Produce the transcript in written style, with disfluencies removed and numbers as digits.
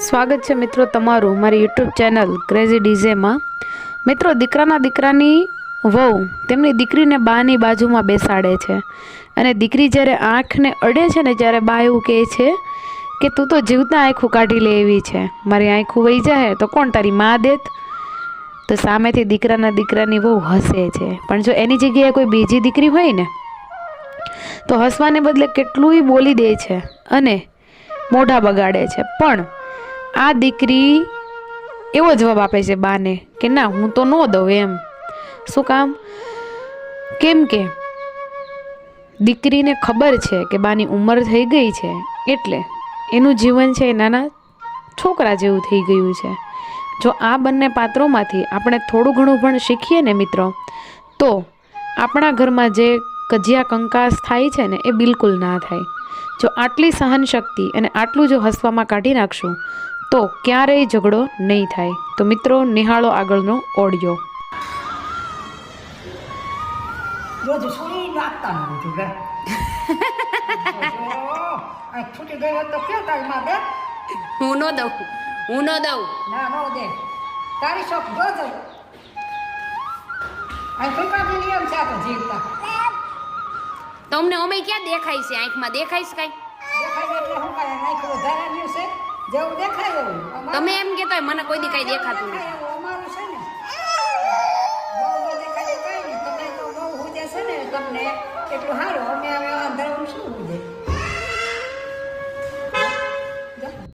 સ્વાગત છે મિત્રો તમારું મારી યુટ્યુબ ચેનલ ક્રેઝી ડીજેમાં। મિત્રો દીકરાના દીકરાની વહુ તેમની દીકરીને બાની બાજુમાં બેસાડે છે અને દીકરી જ્યારે આંખને અડે છે ને ત્યારે બા એવું કહે છે કે તું તો જીવતા આંખું કાઢી લે એવી છે, મારી આંખું વહી જાય તો કોણ તારી મા દેત? તો સામેથી દીકરાના દીકરાની વહુ હસે છે, પણ જો એની જગ્યાએ કોઈ બીજી દીકરી હોય ને તો હસવાને બદલે કેટલુંય બોલી દે છે અને મોઢા બગાડે છે। પણ આ દીકરી એવો જવાબ આપે છે બાને કે ના હું તો ન દઉં એમ। શું કામ? કેમ કે દીકરીને ખબર છે કે બાની ઉંમર થઈ ગઈ છે એટલે એનું જીવન છે એ નાના છોકરા જેવું થઈ ગયું છે। જો આ બંને પાત્રોમાંથી આપણે થોડું ઘણું પણ શીખીએ ને મિત્રો તો આપણા ઘરમાં જે કજિયા કંકાસ થાય છે ને એ બિલકુલ ના થાય। જો આટલી સહન શક્તિ અને આટલું જો હસવામાં કાઢી નાખશું તો ક્યારેય ઝઘડો નહીં થાય। તો મિત્રો નિહાળો આગળનો ઓડિયો। હું ન દઉં ના નો દે તારી શોખ જો જો આ ફૂકાની નિયમ છે તો જીવતા તમને અમે ક્યાં દેખાય છે? આંખમાં દેખાય છે કાંઈ? દેખાય એટલે હું કાંઈ નાખ્યું વધારાનું છે જેવું દેખાય એવું તમે એમ કહેતા હોય મને કોઈ દી કાંઈ દેખાતું નથી। અમારું છે ને બહુ દેખાય કાંઈ નહીં, તમે તો બહુ હું જે છે ને તમને એટલું સારું અમે હવે